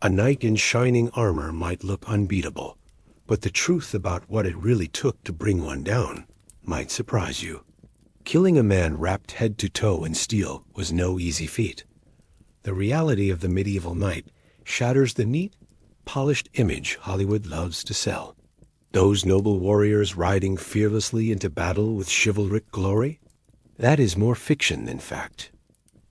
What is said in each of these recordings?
A knight in shining armor might look unbeatable, but the truth about what it really took to bring one down might surprise you. Killing a man wrapped head to toe in steel was no easy feat. The reality of the medieval knight shatters the neat, polished image Hollywood loves to sell. Those noble warriors riding fearlessly into battle with chivalric glory? That is more fiction than fact.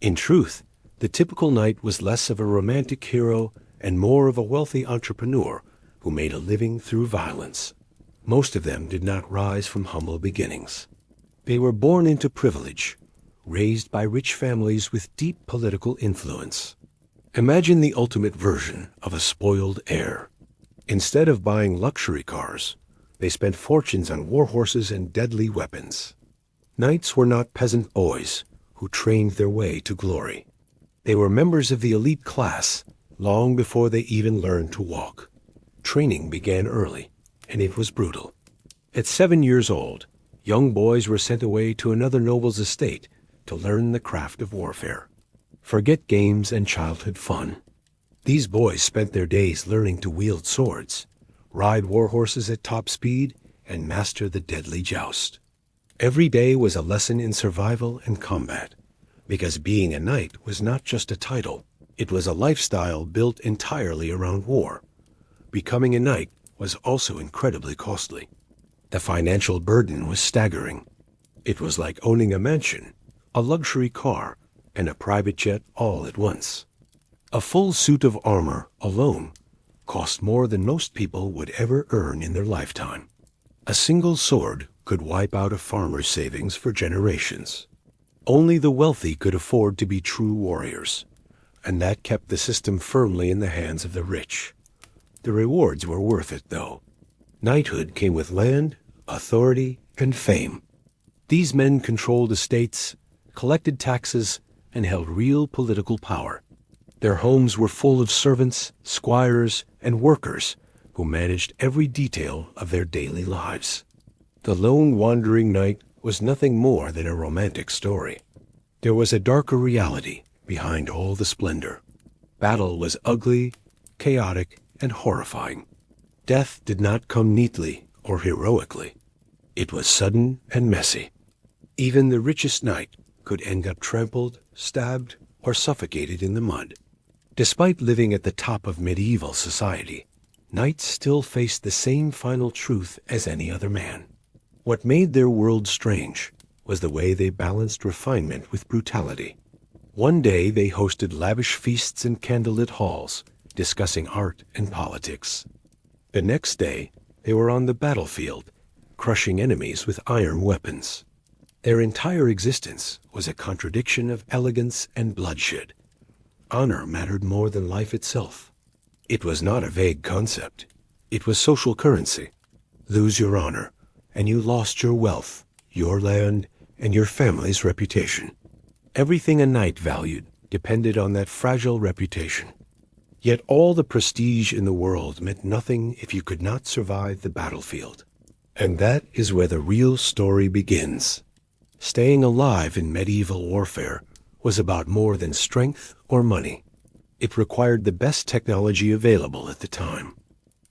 In truth, the typical knight was less of a romantic hero and more of a wealthy entrepreneur who made a living through violence. Most of them did not rise from humble beginnings. They were born into privilege, raised by rich families with deep political influence. Imagine the ultimate version of a spoiled heir. Instead of buying luxury cars, they spent fortunes on war horses and deadly weapons. Knights were not peasant boys who trained their way to glory. They were members of the elite class long before they even learned to walk. Training began early, and it was brutal. At 7 years old, young boys were sent away to another noble's estate to learn the craft of warfare. Forget games and childhood fun. These boys spent their days learning to wield swords, ride war horses at top speed, and master the deadly joust. Every day was a lesson in survival and combat, because being a knight was not just a title, it was a lifestyle built entirely around war. Becoming a knight was also incredibly costly. The financial burden was staggering. It was like owning a mansion, a luxury car, and a private jet all at once. A full suit of armor alone cost more than most people would ever earn in their lifetime. A single sword could wipe out a farmer's savings for generations. Only the wealthy could afford to be true warriors, and that kept the system firmly in the hands of the rich. The rewards were worth it, though. Knighthood came with land, authority, and fame. These men controlled estates, collected taxes, and held real political power. Their homes were full of servants, squires, and workers who managed every detail of their daily lives. The lone wandering knight was nothing more than a romantic story. There was a darker reality behind all the splendor. Battle was ugly, chaotic, and horrifying. Death did not come neatly or heroically. It was sudden and messy. Even the richest knight could end up trampled, stabbed, or suffocated in the mud. Despite living at the top of medieval society, knights still faced the same final truth as any other man. What made their world strange was the way they balanced refinement with brutality. One day they hosted lavish feasts in candlelit halls, discussing art and politics. The next day, they were on the battlefield, crushing enemies with iron weapons. Their entire existence was a contradiction of elegance and bloodshed. Honor mattered more than life itself. It was not a vague concept. It was social currency. Lose your honor, and you lost your wealth, your land, and your family's reputation. Everything a knight valued depended on that fragile reputation. Yet all the prestige in the world meant nothing if you could not survive the battlefield. And that is where the real story begins. Staying alive in medieval warfare was about more than strength or money. It required the best technology available at the time.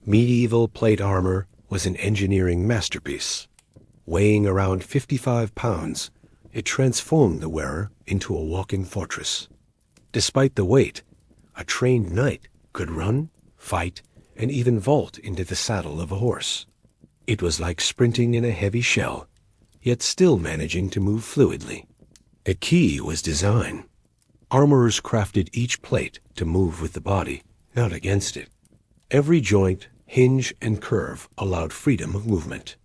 Medieval plate armor was an engineering masterpiece. Weighing around 55 pounds, it transformed the wearer into a walking fortress. Despite the weight, a trained knight could run, fight, and even vault into the saddle of a horse. It was like sprinting in a heavy shell, yet still managing to move fluidly. The key was design. Armorers crafted each plate to move with the body, not against it. Every joint, hinge, and curve allowed freedom of movement.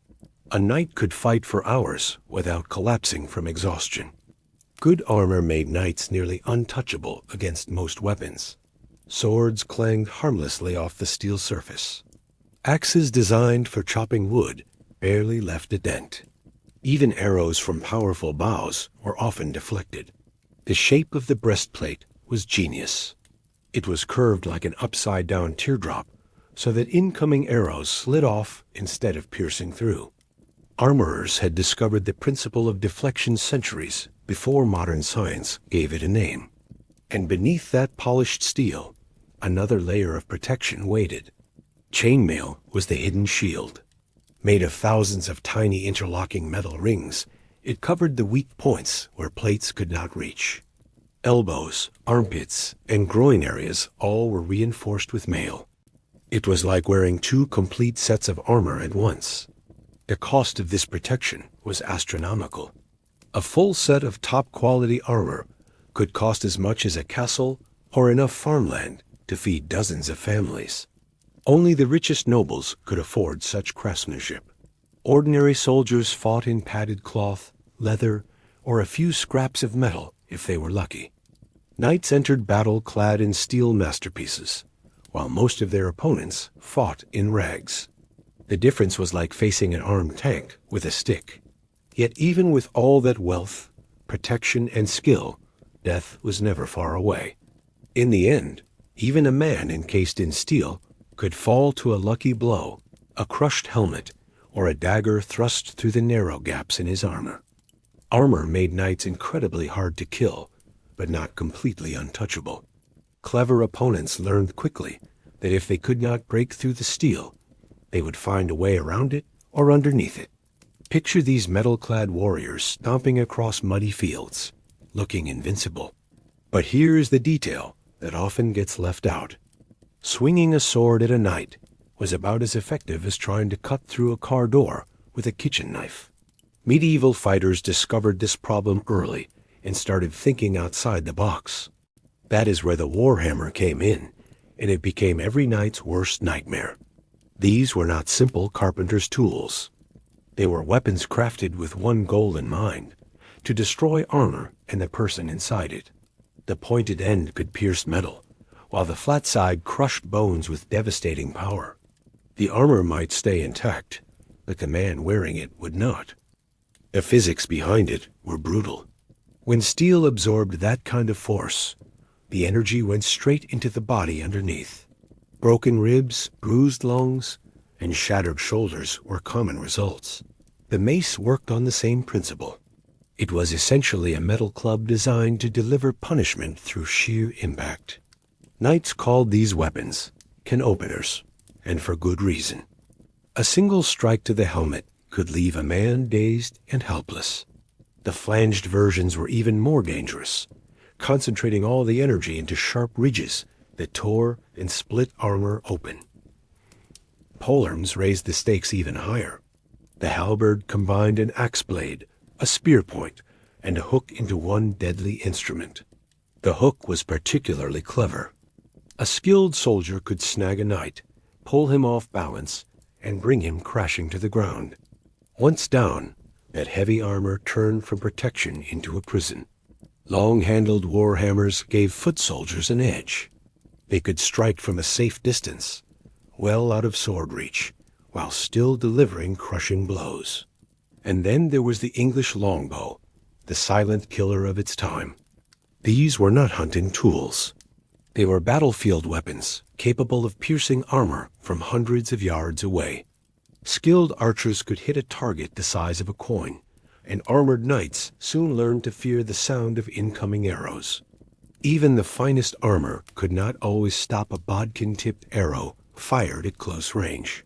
A knight could fight for hours without collapsing from exhaustion. Good armor made knights nearly untouchable against most weapons. Swords clanged harmlessly off the steel surface. Axes designed for chopping wood barely left a dent. Even arrows from powerful bows were often deflected. The shape of the breastplate was genius. It was curved like an upside-down teardrop, so that incoming arrows slid off instead of piercing through. Armorers had discovered the principle of deflection centuries before modern science gave it a name. And beneath that polished steel, Another layer of protection waited. Chainmail was the hidden shield. Made of thousands of tiny interlocking metal rings, it covered the weak points where plates could not reach. Elbows, armpits, and groin areas all were reinforced with mail. It was like wearing two complete sets of armor at once. The cost of this protection was astronomical. A full set of top-quality armor could cost as much as a castle or enough farmland to feed dozens of families. Only the richest nobles could afford such craftsmanship. Ordinary soldiers fought in padded cloth, leather, or a few scraps of metal if they were lucky. Knights entered battle clad in steel masterpieces, while most of their opponents fought in rags. The difference was like facing an armed tank with a stick. Yet even with all that wealth, protection, and skill, death was never far away. In the end, even a man encased in steel could fall to a lucky blow, a crushed helmet, or a dagger thrust through the narrow gaps in his armor. Armor made knights incredibly hard to kill, but not completely untouchable. Clever opponents learned quickly that if they could not break through the steel, they would find a way around it or underneath it. Picture these metal-clad warriors stomping across muddy fields, looking invincible. But here is the detail that often gets left out. Swinging a sword at a knight was about as effective as trying to cut through a car door with a kitchen knife. Medieval fighters discovered this problem early and started thinking outside the box. That is where the warhammer came in, and it became every knight's worst nightmare. These were not simple carpenter's tools. They were weapons crafted with one goal in mind: to destroy armor and the person inside it. The pointed end could pierce metal, while the flat side crushed bones with devastating power. The armor might stay intact, but the man wearing it would not. The physics behind it were brutal. When steel absorbed that kind of force, the energy went straight into the body underneath. Broken ribs, bruised lungs, and shattered shoulders were common results. The mace worked on the same principle. It was essentially a metal club designed to deliver punishment through sheer impact. Knights called these weapons can openers, and for good reason. A single strike to the helmet could leave a man dazed and helpless. The flanged versions were even more dangerous, concentrating all the energy into sharp ridges that tore and split armor open. Polearms raised the stakes even higher. The halberd combined an axe blade, a spear point, and a hook into one deadly instrument. The hook was particularly clever. A skilled soldier could snag a knight, pull him off balance, and bring him crashing to the ground. Once down, that heavy armor turned from protection into a prison. Long-handled warhammers gave foot soldiers an edge. They could strike from a safe distance, well out of sword reach, while still delivering crushing blows. And then there was the English longbow, the silent killer of its time. These were not hunting tools. They were battlefield weapons, capable of piercing armor from hundreds of yards away. Skilled archers could hit a target the size of a coin, and armored knights soon learned to fear the sound of incoming arrows. Even the finest armor could not always stop a bodkin-tipped arrow fired at close range.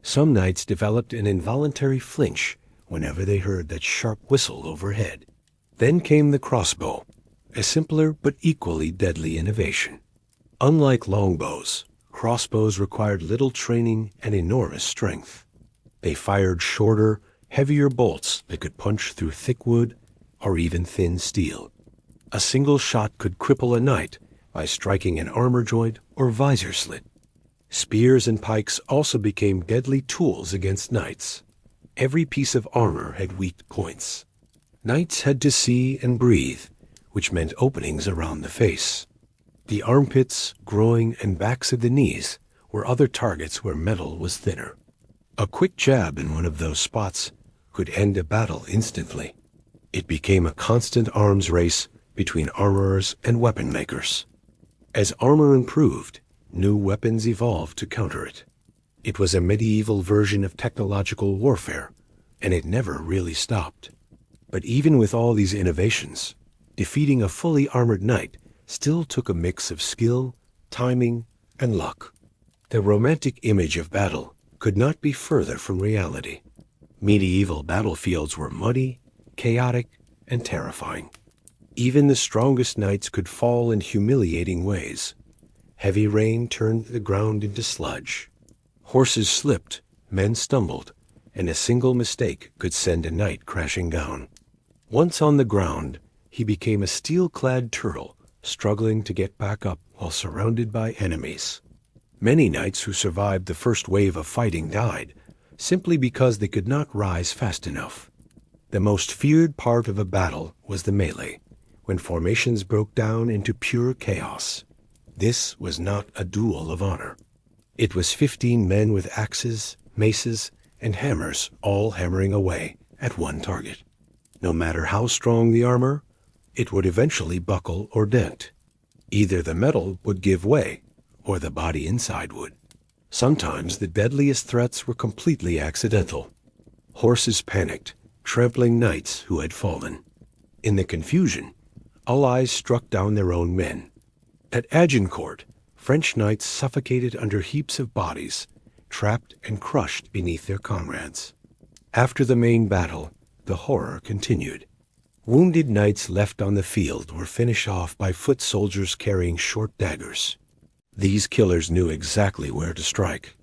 Some knights developed an involuntary flinch whenever they heard that sharp whistle overhead. Then came the crossbow, a simpler but equally deadly innovation. Unlike longbows, crossbows required little training and enormous strength. They fired shorter, heavier bolts that could punch through thick wood or even thin steel. A single shot could cripple a knight by striking an armor joint or visor slit. Spears and pikes also became deadly tools against knights. Every piece of armor had weak points. Knights had to see and breathe, which meant openings around the face. The armpits, groin, and backs of the knees were other targets where metal was thinner. A quick jab in one of those spots could end a battle instantly. It became a constant arms race between armorers and weapon makers. As armor improved, new weapons evolved to counter it. It was a medieval version of technological warfare, and it never really stopped. But even with all these innovations, defeating a fully armored knight still took a mix of skill, timing, and luck. The romantic image of battle could not be further from reality. Medieval battlefields were muddy, chaotic, and terrifying. Even the strongest knights could fall in humiliating ways. Heavy rain turned the ground into sludge. Horses slipped, men stumbled, and a single mistake could send a knight crashing down. Once on the ground, he became a steel-clad turtle, struggling to get back up while surrounded by enemies. Many knights who survived the first wave of fighting died, simply because they could not rise fast enough. The most feared part of a battle was the melee, when formations broke down into pure chaos. This was not a duel of honor. It was 15 men with axes, maces, and hammers all hammering away at one target. No matter how strong the armor, it would eventually buckle or dent. Either the metal would give way, or the body inside would. Sometimes the deadliest threats were completely accidental. Horses panicked, trampling knights who had fallen. In the confusion, allies struck down their own men. At Agincourt, French knights suffocated under heaps of bodies, trapped and crushed beneath their comrades. After the main battle, the horror continued. Wounded knights left on the field were finished off by foot soldiers carrying short daggers. These killers knew exactly where to strike.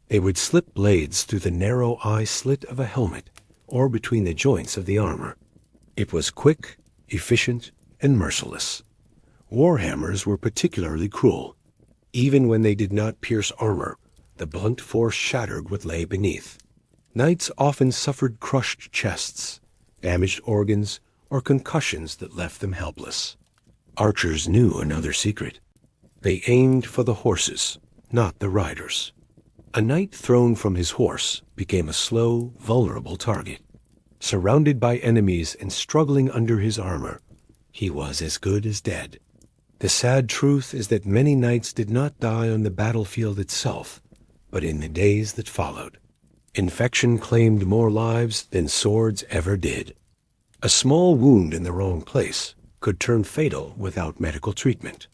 They would slip blades through the narrow eye slit of a helmet or between the joints of the armor. It was quick, efficient, and merciless. Warhammers were particularly cruel. Even when they did not pierce armor, the blunt force shattered what lay beneath. Knights often suffered crushed chests, damaged organs, or concussions that left them helpless. Archers knew another secret. They aimed for the horses, not the riders. A knight thrown from his horse became a slow, vulnerable target. Surrounded by enemies and struggling under his armor, he was as good as dead. The sad truth is that many knights did not die on the battlefield itself, but in the days that followed. Infection claimed more lives than swords ever did. A small wound in the wrong place could turn fatal without medical treatment.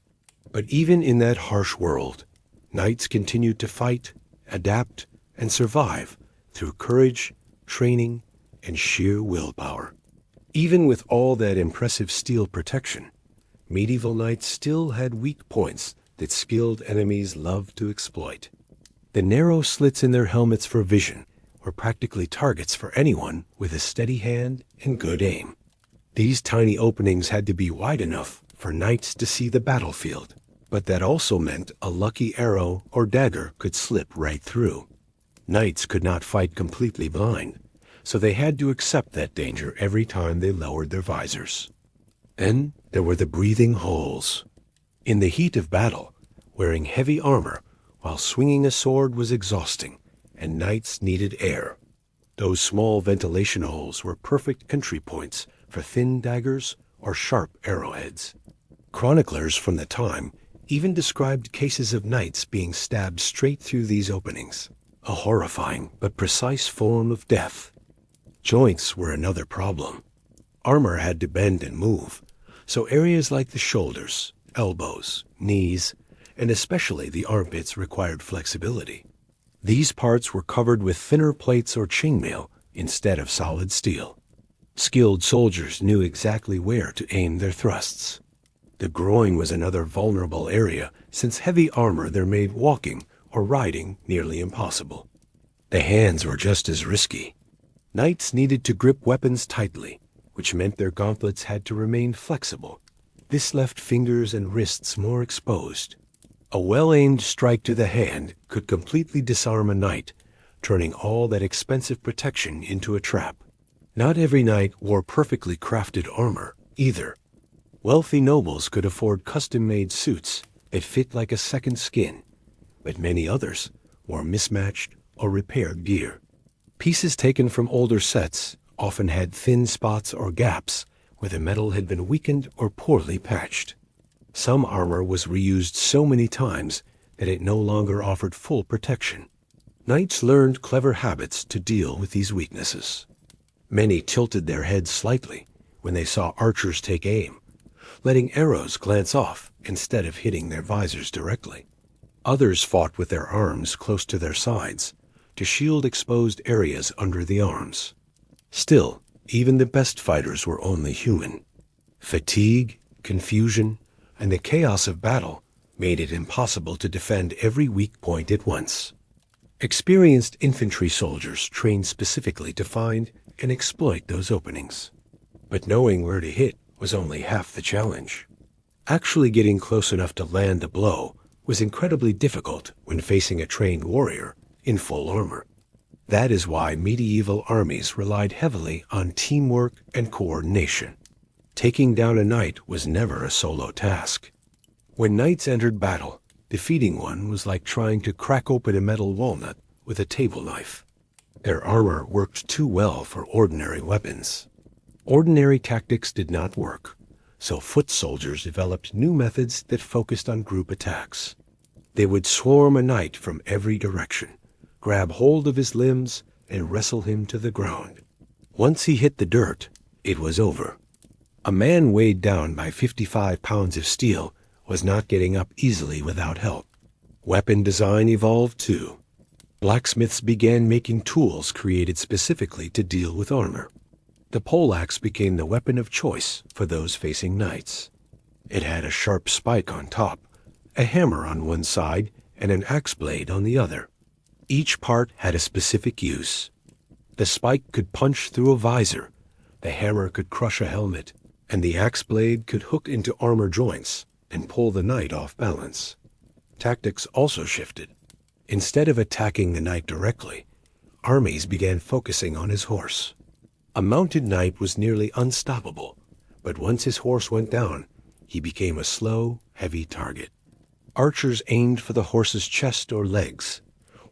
But even in that harsh world, knights continued to fight, adapt, and survive through courage, training, and sheer willpower. Even with all that impressive steel protection, medieval knights still had weak points that skilled enemies loved to exploit. The narrow slits in their helmets for vision were practically targets for anyone with a steady hand and good aim. These tiny openings had to be wide enough for knights to see the battlefield, but that also meant a lucky arrow or dagger could slip right through. Knights could not fight completely blind, so they had to accept that danger every time they lowered their visors. Then there were the breathing holes. In the heat of battle, wearing heavy armor while swinging a sword was exhausting, and knights needed air. Those small ventilation holes were perfect entry points for thin daggers or sharp arrowheads. Chroniclers from the time even described cases of knights being stabbed straight through these openings, a horrifying but precise form of death. Joints were another problem. Armor had to bend and move, so areas like the shoulders, elbows, knees, and especially the armpits required flexibility. These parts were covered with thinner plates or chainmail instead of solid steel. Skilled soldiers knew exactly where to aim their thrusts. The groin was another vulnerable area, since heavy armor there made walking or riding nearly impossible. The hands were just as risky. Knights needed to grip weapons tightly, which meant their gauntlets had to remain flexible. This left fingers and wrists more exposed. A well-aimed strike to the hand could completely disarm a knight, turning all that expensive protection into a trap. Not every knight wore perfectly crafted armor, either. Wealthy nobles could afford custom-made suits that fit like a second skin, but many others wore mismatched or repaired gear. Pieces taken from older sets often had thin spots or gaps where the metal had been weakened or poorly patched. Some armor was reused so many times that it no longer offered full protection. Knights learned clever habits to deal with these weaknesses. Many tilted their heads slightly when they saw archers take aim, letting arrows glance off instead of hitting their visors directly. Others fought with their arms close to their sides to shield exposed areas under the arms. Still, even the best fighters were only human. Fatigue, confusion, and the chaos of battle made it impossible to defend every weak point at once. Experienced infantry soldiers trained specifically to find and exploit those openings. But knowing where to hit was only half the challenge. Actually getting close enough to land the blow was incredibly difficult when facing a trained warrior in full armor. That is why medieval armies relied heavily on teamwork and coordination. Taking down a knight was never a solo task. When knights entered battle, defeating one was like trying to crack open a metal walnut with a table knife. Their armor worked too well for ordinary weapons. Ordinary tactics did not work, so foot soldiers developed new methods that focused on group attacks. They would swarm a knight from every direction, grab hold of his limbs, and wrestle him to the ground. Once he hit the dirt, it was over. A man weighed down by 55 pounds of steel was not getting up easily without help. Weapon design evolved too. Blacksmiths began making tools created specifically to deal with armor. The poleaxe became the weapon of choice for those facing knights. It had a sharp spike on top, a hammer on one side, and an axe blade on the other. Each part had a specific use. The spike could punch through a visor, the hammer could crush a helmet, and the axe blade could hook into armor joints and pull the knight off balance. Tactics also shifted. Instead of attacking the knight directly, armies began focusing on his horse. A mounted knight was nearly unstoppable, but once his horse went down, he became a slow, heavy target. Archers aimed for the horse's chest or legs,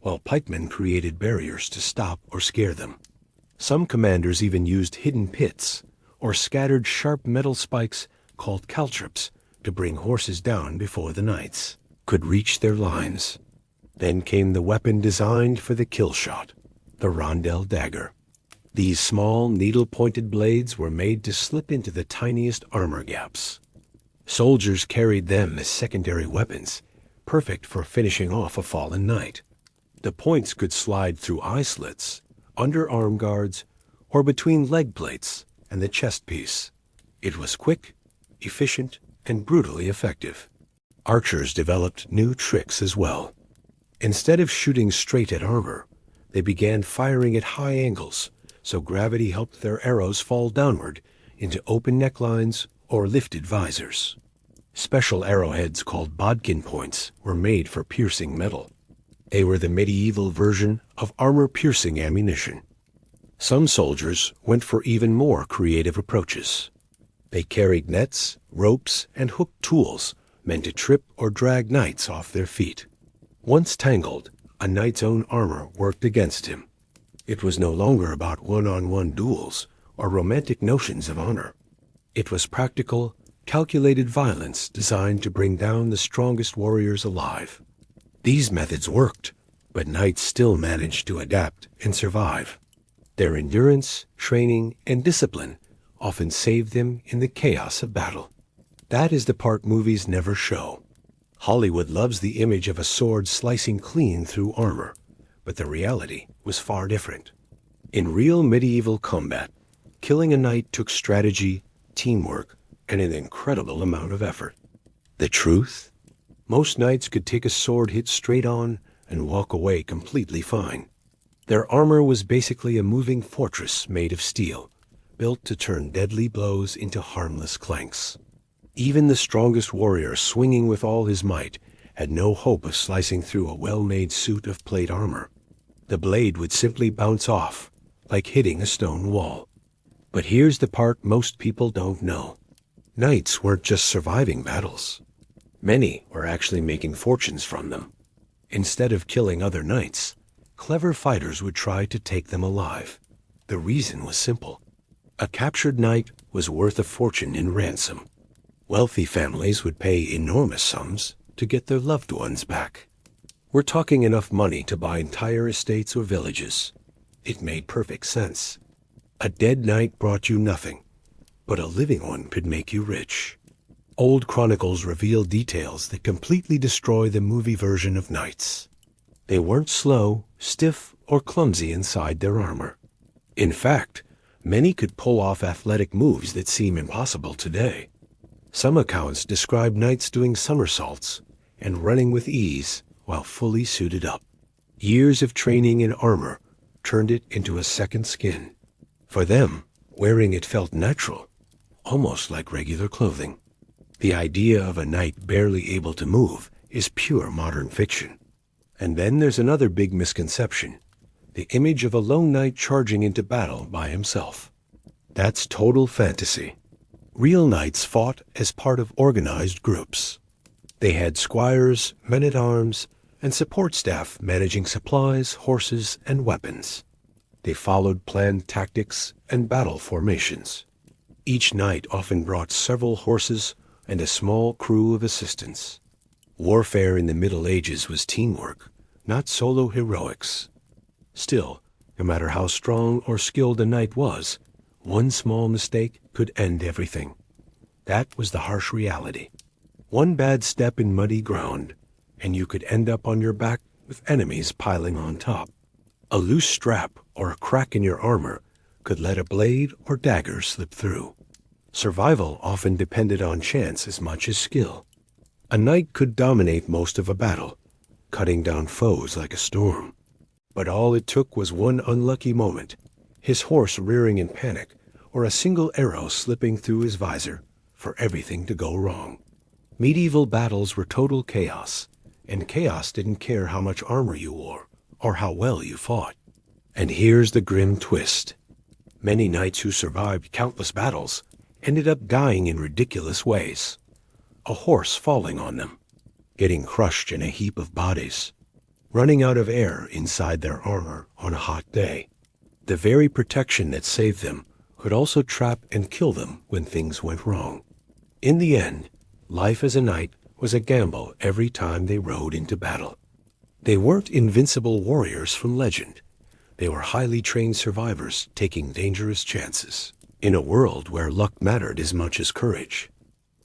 while pikemen created barriers to stop or scare them. Some commanders even used hidden pits or scattered sharp metal spikes called caltrops to bring horses down before the knights could reach their lines. Then came the weapon designed for the kill shot, the rondel dagger. These small, needle-pointed blades were made to slip into the tiniest armor gaps. Soldiers carried them as secondary weapons, perfect for finishing off a fallen knight. The points could slide through eye slits, under arm guards, or between leg plates and the chest piece. It was quick, efficient, and brutally effective. Archers developed new tricks as well. Instead of shooting straight at armor, they began firing at high angles, so gravity helped their arrows fall downward into open necklines or lifted visors. Special arrowheads called bodkin points were made for piercing metal. They were the medieval version of armor-piercing ammunition. Some soldiers went for even more creative approaches. They carried nets, ropes, and hooked tools meant to trip or drag knights off their feet. Once tangled, a knight's own armor worked against him. It was no longer about one-on-one duels or romantic notions of honor. It was practical, calculated violence designed to bring down the strongest warriors alive. These methods worked, but knights still managed to adapt and survive. Their endurance, training, and discipline often saved them in the chaos of battle. That is the part movies never show. Hollywood loves the image of a sword slicing clean through armor, but the reality was far different. In real medieval combat, killing a knight took strategy, teamwork, and an incredible amount of effort. The truth? Most knights could take a sword hit straight on and walk away completely fine. Their armor was basically a moving fortress made of steel, built to turn deadly blows into harmless clanks. Even the strongest warrior swinging with all his might had no hope of slicing through a well-made suit of plate armor. The blade would simply bounce off, like hitting a stone wall. But here's the part most people don't know. Knights weren't just surviving battles. Many were actually making fortunes from them. Instead of killing other knights, clever fighters would try to take them alive. The reason was simple. A captured knight was worth a fortune in ransom. Wealthy families would pay enormous sums to get their loved ones back. We're talking enough money to buy entire estates or villages. It made perfect sense. A dead knight brought you nothing, but a living one could make you rich. Old chronicles reveal details that completely destroy the movie version of knights. They weren't slow, stiff, or clumsy inside their armor. In fact, many could pull off athletic moves that seem impossible today. Some accounts describe knights doing somersaults and running with ease while fully suited up. Years of training in armor turned it into a second skin. For them, wearing it felt natural, almost like regular clothing. The idea of a knight barely able to move is pure modern fiction. And then there's another big misconception: the image of a lone knight charging into battle by himself. That's total fantasy. Real knights fought as part of organized groups. They had squires, men-at-arms, and support staff managing supplies, horses, and weapons. They followed planned tactics and battle formations. Each knight often brought several horses and a small crew of assistants. Warfare in the Middle Ages was teamwork, not solo heroics. Still, no matter how strong or skilled a knight was, one small mistake could end everything. That was the harsh reality. One bad step in muddy ground, and you could end up on your back with enemies piling on top. A loose strap or a crack in your armor could let a blade or dagger slip through. Survival often depended on chance as much as skill. A knight could dominate most of a battle, cutting down foes like a storm. But all it took was one unlucky moment, his horse rearing in panic, or a single arrow slipping through his visor, for everything to go wrong. Medieval battles were total chaos, and chaos didn't care how much armor you wore or how well you fought. And here's the grim twist. Many knights who survived countless battles ended up dying in ridiculous ways. A horse falling on them, getting crushed in a heap of bodies, running out of air inside their armor on a hot day. The very protection that saved them could also trap and kill them when things went wrong. In the end, life as a knight was a gamble every time they rode into battle. They weren't invincible warriors from legend. They were highly trained survivors taking dangerous chances in a world where luck mattered as much as courage.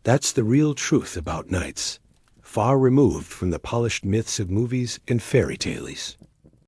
That's the real truth about knights, far removed from the polished myths of movies and fairy tales.